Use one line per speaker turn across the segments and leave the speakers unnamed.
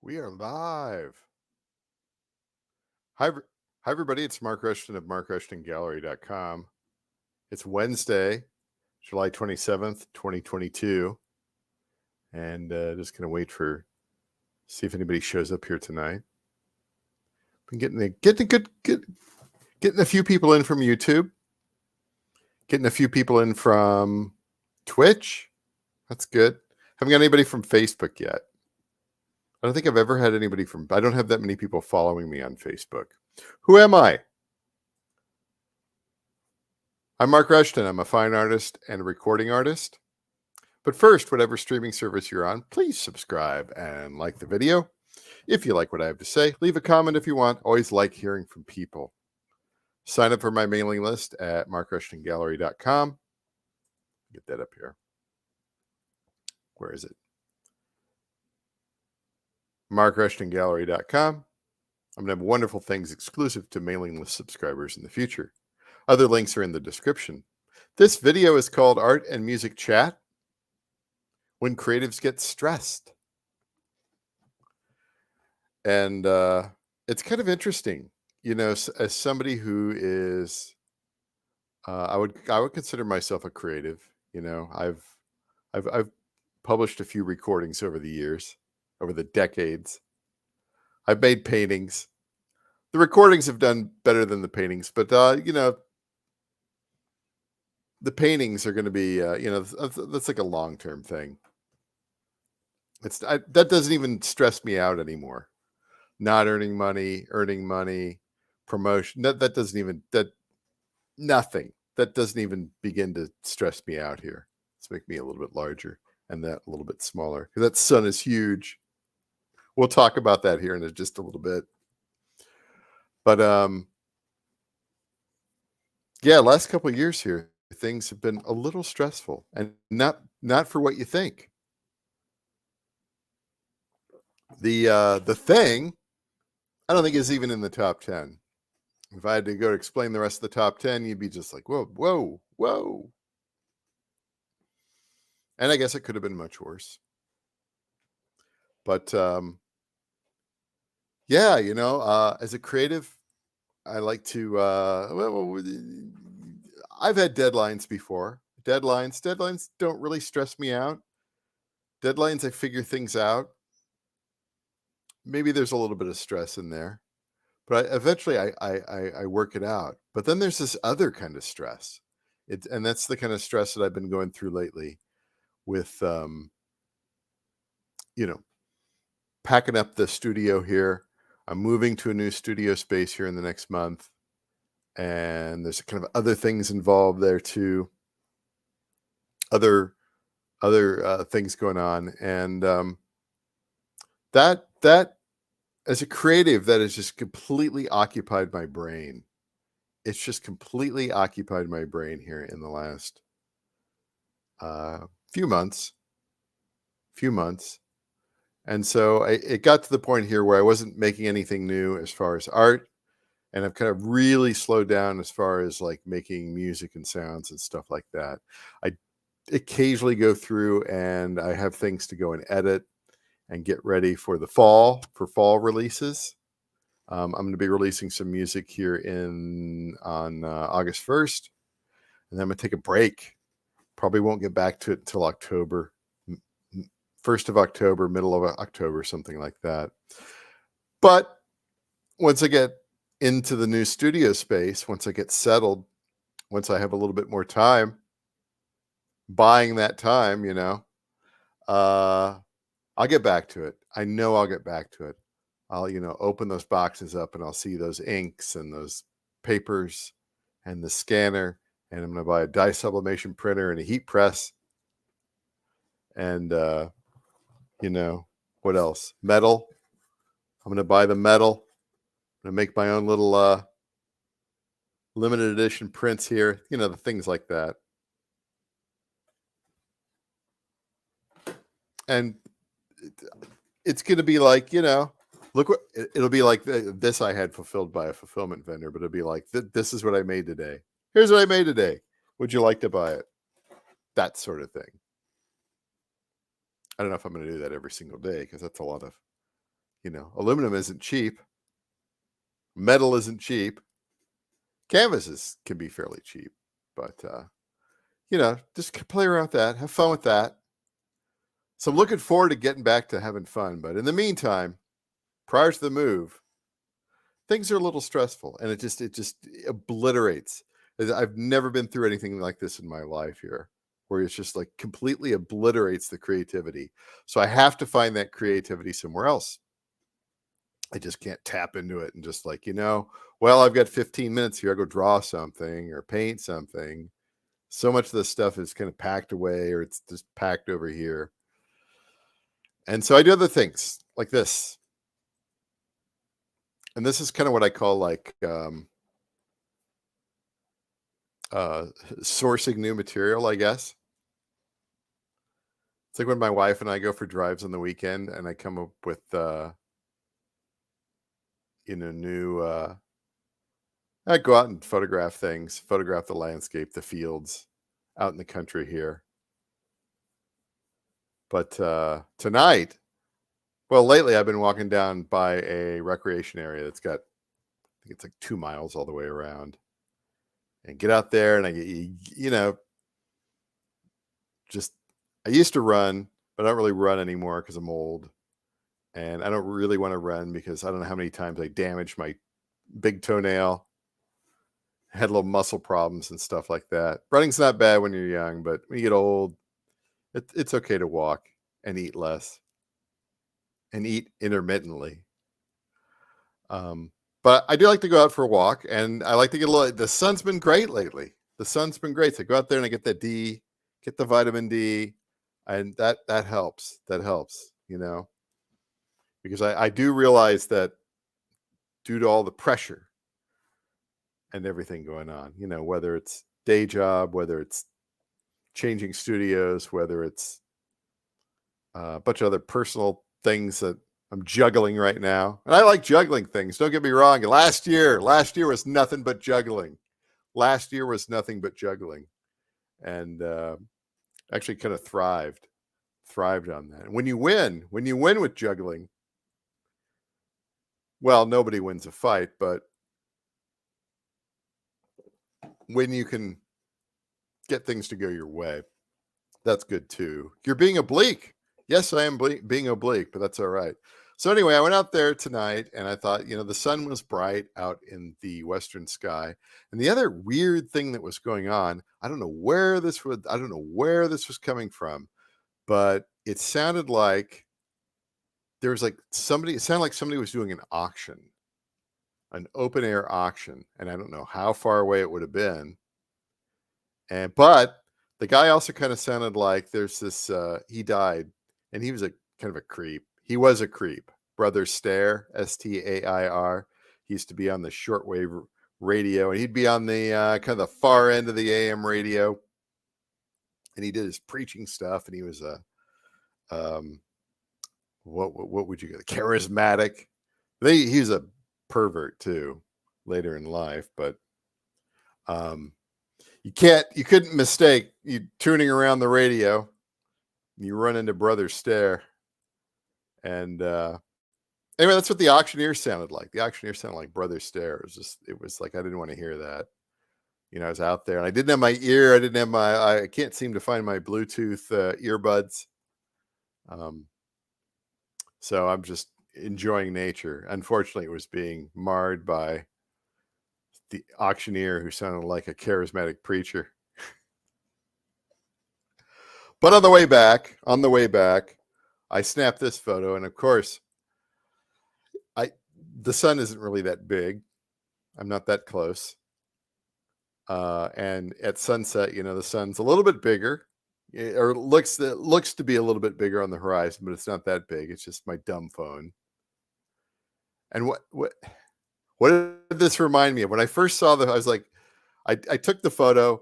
We are live. Hi, hi everybody. It's Mark Rushton of markrushtongallery.com. It's Wednesday, July 27th, 2022. And just going to wait see if anybody shows up here tonight. Been getting a few people in from YouTube, getting a few people in from Twitch. That's good. Haven't got anybody from Facebook yet. I don't think I've ever had anybody I don't have that many people following me on Facebook. Who am I? I'm Mark Rushton. I'm a fine artist and a recording artist. But first, whatever streaming service you're on, please subscribe and like the video. If you like what I have to say, leave a comment if you want. Always like hearing from people. Sign up for my mailing list at markrushtongallery.com. Get that up here. Where is it? markrushtongallery.com. I'm going to have wonderful things exclusive to mailing list subscribers in the future. Other links are in the description. This video is called Art and Music Chat when creatives get stressed. And it's kind of interesting, as somebody who is, I would consider myself a creative. I've published a few recordings over the years, over the decades. I've made paintings. The recordings have done better than the paintings, but the paintings are going to be, that's like a long-term thing. That doesn't even stress me out anymore. Not earning money, promotion. That doesn't even nothing. That doesn't even begin to stress me out here. Let's make me a little bit larger and that a little bit smaller. That sun is huge. We'll talk about that here in just a little bit. But last couple of years here, things have been a little stressful, and not for what you think. The thing, I don't think is even in the top 10. If I had to go to explain the rest of the top 10, you'd be just like, whoa. And I guess it could have been much worse. But as a creative, I like to, I've had deadlines before. Deadlines don't really stress me out. Deadlines, I figure things out. Maybe there's a little bit of stress in there, but eventually I work it out. But then there's this other kind of stress. And that's the kind of stress that I've been going through lately with, packing up the studio here. I'm moving to a new studio space here in the next month. And there's kind of other things involved there too. Other things going on. And that as a creative, that has just completely occupied my brain. It's just completely occupied my brain here in the last few months. And so it got to the point here where I wasn't making anything new as far as art. And I've kind of really slowed down as far as like making music and sounds and stuff like that. I occasionally go through and I have things to go and edit and get ready for fall releases. I'm going to be releasing some music here on August 1st. And then I'm going to take a break. Probably won't get back to it until October. 1st of October, middle of October, something like that. But once I get into the new studio space, once I get settled, once I have a little bit more time, buying that time, I'll get back to it. I know I'll get back to it. I'll, open those boxes up and I'll see those inks and those papers and the scanner. And I'm going to buy a dye sublimation printer and a heat press. And, what else? Metal. I'm going to buy the metal. I'm going to make my own little limited edition prints here. The things like that. And it's going to be like, look what it'll be like. This I had fulfilled by a fulfillment vendor, but it'll be like, this is what I made today. Here's what I made today. Would you like to buy it? That sort of thing. I don't know if I'm going to do that every single day because that's a lot of Aluminum isn't cheap. Metal isn't cheap. Canvases can be fairly cheap, but just play around with that. Have fun with that. So I'm looking forward to getting back to having fun. But in the meantime, prior to the move, things are a little stressful, and it just obliterates. I've never been through anything like this in my life here, where it's just like completely obliterates the creativity. So I have to find that creativity somewhere else. I just can't tap into it and just like, well, I've got 15 minutes here. I go draw something or paint something. So much of this stuff is kind of packed away, or it's just packed over here. And so I do other things like this. And this is kind of what I call like sourcing new material, I guess. It's like when my wife and I go for drives on the weekend and I come up with new I go out and photograph things, photograph the landscape, the fields out in the country here. But tonight, well, lately I've been walking down by a recreation area that's got, I think it's like 2 miles all the way around, and get out there and I get, just, I used to run, but I don't really run anymore because I'm old, and I don't really want to run because I don't know how many times I damaged my big toenail, had little muscle problems and stuff like that. Running's not bad when you're young, but when you get old, it's okay to walk and eat less and eat intermittently. But I do like to go out for a walk, and I like to get a little. The sun's been great lately. The sun's been great. So I go out there and I get that D, get the vitamin D, and that helps. That helps, because I do realize that due to all the pressure and everything going on, whether it's day job, whether it's changing studios, whether it's a bunch of other personal things that I'm juggling right now. And I like juggling things. Don't get me wrong. Last year was nothing but juggling. Last year was nothing but juggling. And actually kind of thrived on that. And when you win with juggling, well, nobody wins a fight, but when you can get things to go your way, that's good too. You're being oblique. Yes, I am being oblique, but that's all right. So anyway, I went out there tonight and I thought, the sun was bright out in the western sky. And the other weird thing that was going on, I don't know where this was coming from, but it sounded like there was like somebody was doing an auction, an open air auction. And I don't know how far away it would have been. But the guy also kind of sounded like there's this, he died and he was a kind of a creep. He was a creep. Brother Stair, Stair. He used to be on the shortwave radio, and he'd be on the kind of the far end of the AM radio. And he did his preaching stuff, and he was a what would you go? Charismatic. He was a pervert too later in life, but you couldn't mistake you tuning around the radio. You run into Brother Stair. And anyway, that's what the auctioneer sounded like. The auctioneer sounded like Brother Stair. It was like I didn't want to hear that. I was out there and I didn't have my ear. I can't seem to find my Bluetooth earbuds. So I'm just enjoying nature. Unfortunately, it was being marred by the auctioneer who sounded like a charismatic preacher. But on the way back, I snapped this photo, and of course, the sun isn't really that big. I'm not that close. And at sunset, the sun's a little bit bigger, or looks to be a little bit bigger on the horizon, but it's not that big. It's just my dumb phone. And what did this remind me of? When I first saw I was like, I took the photo,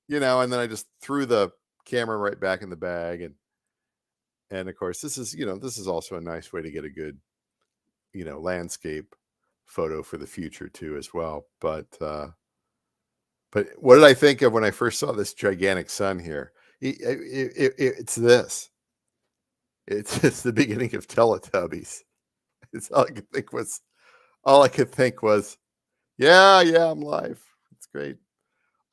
and then I just threw the camera right back in the bag, and of course this is also a nice way to get a good landscape photo for the future too as well. But what did I think of when I first saw this gigantic sun here? It's the beginning of Teletubbies. It's all I could think was, yeah, yeah, I'm live. It's great.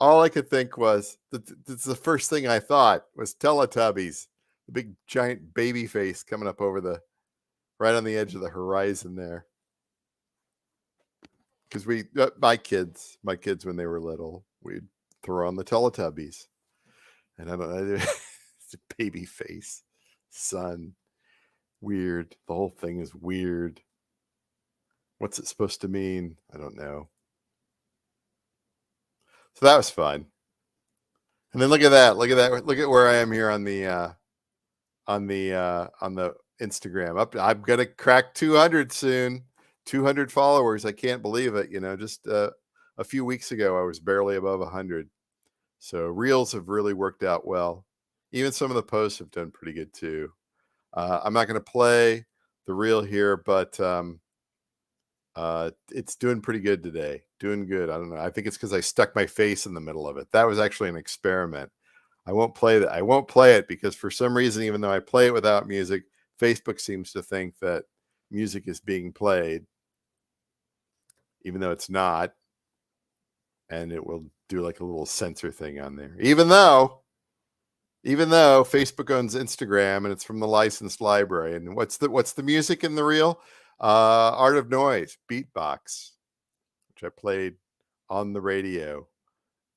All I could think was that's the first thing I thought was Teletubbies, the big giant baby face coming up over the right on the edge of the horizon there. Because my kids when they were little, we'd throw on the Teletubbies, and I don't know, it's a baby face, sun, weird. The whole thing is weird. What's it supposed to mean? I don't know. So that was fun. And then look at that. Look at that. Look at where I am here on the Instagram. I'm gonna crack 200 soon. 200 followers. I can't believe it. Just a few weeks ago I was barely above 100. So reels have really worked out well. Even some of the posts have done pretty good too. I'm not going to play the reel here, but it's doing pretty good today. Doing good. I don't know. I think it's because I stuck my face in the middle of it. That was actually an experiment. I won't play that. I won't play it because for some reason, even though I play it without music, Facebook seems to think that music is being played, even though it's not. And it will do like a little censor thing on there. Even though Facebook owns Instagram and it's from the licensed library. And what's the music in the reel? Art of Noise, beatbox, which I played on the radio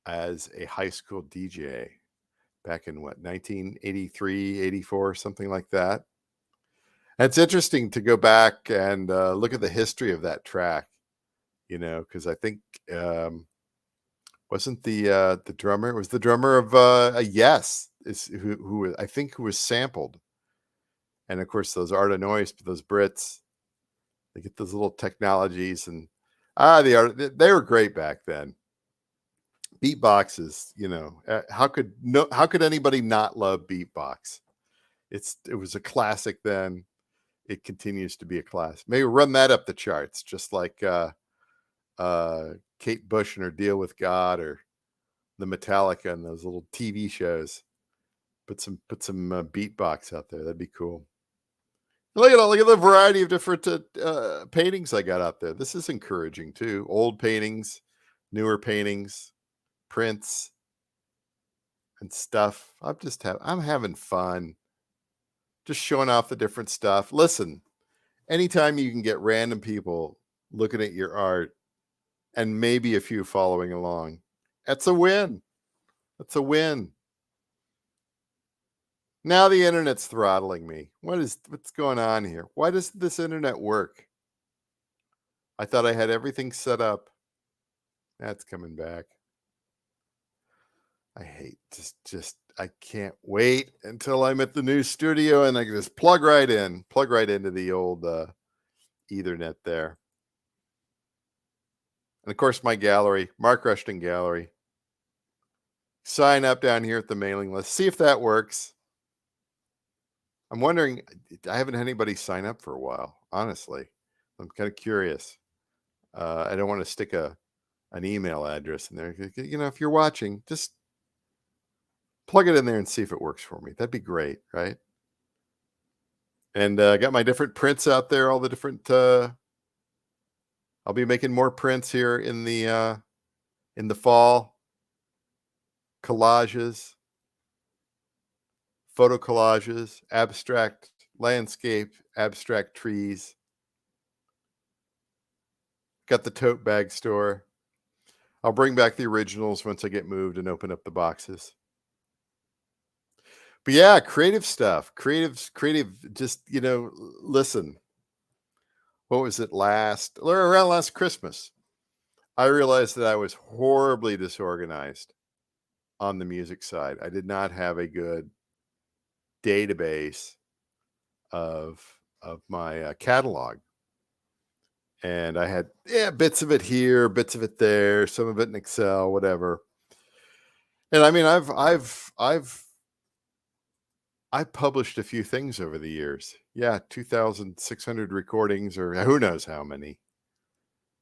as a high school DJ back in 1983, 84, something like that. And it's interesting to go back and look at the history of that track, because I think wasn't the drummer? It was the drummer of a Yes, who I think who was sampled. And of course, those Art of Noise, those Brits, they get those little technologies, and they were great back then. Beatboxes, how could anybody not love beatbox? It was a classic then. It continues to be a classic. Maybe run that up the charts, just like Kate Bush and her Deal with God, or the Metallica and those little TV shows. Put some beatbox out there. That'd be cool. Look at the variety of different paintings I got out there. This is encouraging too. Old paintings, newer paintings, prints, and stuff. I'm having fun. Just showing off the different stuff. Listen, anytime you can get random people looking at your art and maybe a few following along, that's a win. That's a win. Now the internet's throttling me. What's going on here? Why does this internet work? I thought I had everything set up. That's coming back. I hate I can't wait until I'm at the new studio and I can just plug right into the old Ethernet there. And of course, my gallery, Mark Rushton Gallery. Sign up down here at the mailing list. See if that works. I'm wondering, I haven't had anybody sign up for a while, honestly. I'm kind of curious. I don't want to stick an email address in there. If you're watching, just plug it in there and see if it works for me. That'd be great, right? And I got my different prints out there, all the different I'll be making more prints here in the fall. Collages, photo collages, abstract landscape, abstract trees. Got the tote bag store. I'll bring back the originals once I get moved and open up the boxes. But yeah, creative stuff. Creative, just, listen. What was it around last Christmas? I realized that I was horribly disorganized on the music side. I did not have a good database of my catalog. And I had bits of it here, bits of it there, some of it in Excel, whatever. And I mean, I've published a few things over the years. Yeah, 2,600 recordings, or who knows how many.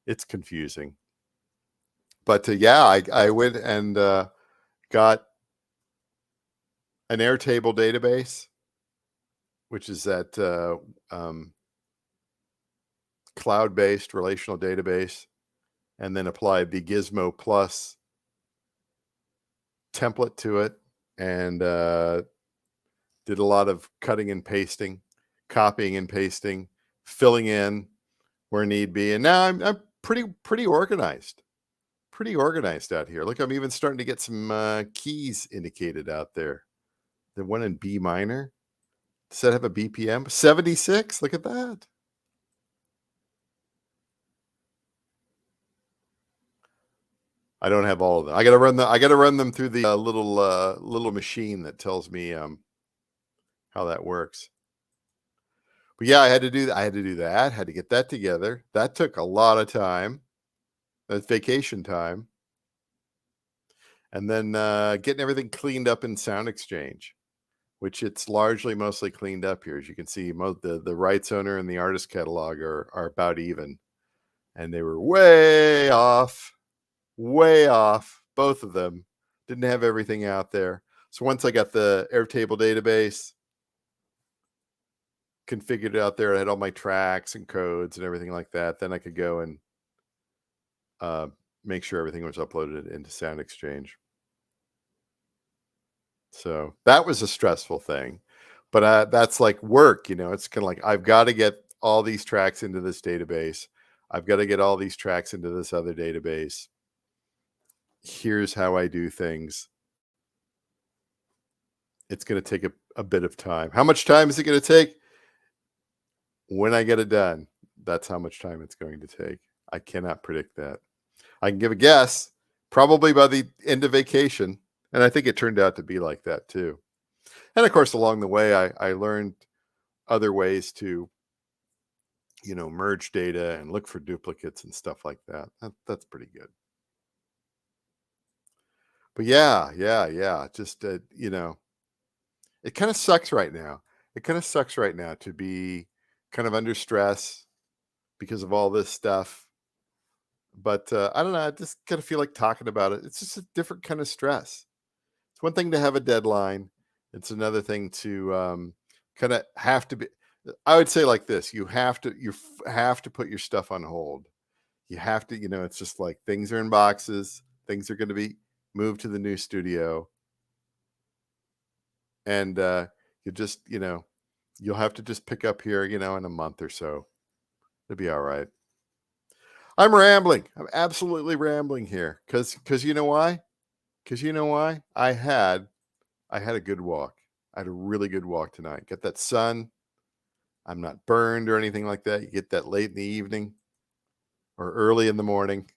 It's confusing. But I went and got an Airtable database, which is that cloud-based relational database, and then applied the Gizmo Plus template to it, and did a lot of cutting and pasting, copying and pasting, filling in where need be. And now I'm pretty organized. Pretty organized out here. Look, I'm even starting to get some keys indicated out there. The one in B minor. Does that have a BPM? 76? Look at that. I don't have all of them. I gotta run them through the little machine that tells me how that works. But yeah, I had to do that. Had to get that together. That took a lot of time. That's vacation time. And then getting everything cleaned up in Sound Exchange, which it's mostly cleaned up here. As you can see, the rights owner and the artist catalog are about even. And they were way off, both of them. Didn't have everything out there. So once I got the Airtable database configured out there, I had all my tracks and codes and everything like that, then I could go and make sure everything was uploaded into Sound Exchange. So that was a stressful thing, but that's like work, it's kind of like, I've got to get all these tracks into this database. I've got to get all these tracks into this other database. Here's how I do things. It's going to take a bit of time. How much time is it going to take? When I get it done, that's how much time it's going to take. I cannot predict that. I can give a guess, probably by the end of vacation. And I think it turned out to be like that too. And of course, along the way, I learned other ways to, merge data and look for duplicates and stuff like that. That's pretty good. But yeah. Just, it kind of sucks right now. It kind of sucks right now to be kind of under stress because of all this stuff. But I don't know. I just kind of feel like talking about it. It's just a different kind of stress. It's one thing to have a deadline. It's another thing to kind of have to be. I would say like this: you have to put your stuff on hold. You have to, it's just like things are in boxes. Things are going to be moved to the new studio, and you just, you'll have to just pick up here, in a month or so. It'll be all right. I'm rambling. I'm absolutely rambling here because you know why? Because you know why? I had a good walk. I had a really good walk tonight. Get that sun. I'm not burned or anything like that. You get that late in the evening or early in the morning.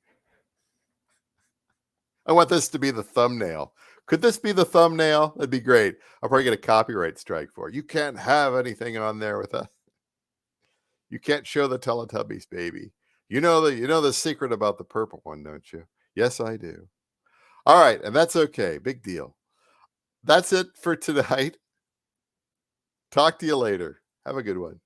I want this to be the thumbnail. Could this be the thumbnail? That'd be great. I'll probably get a copyright strike for it. You can't have anything on there with us. You can't show the Teletubbies, baby. You know the secret about the purple one, don't you? Yes, I do. All right, and that's okay. Big deal. That's it for tonight. Talk to you later. Have a good one.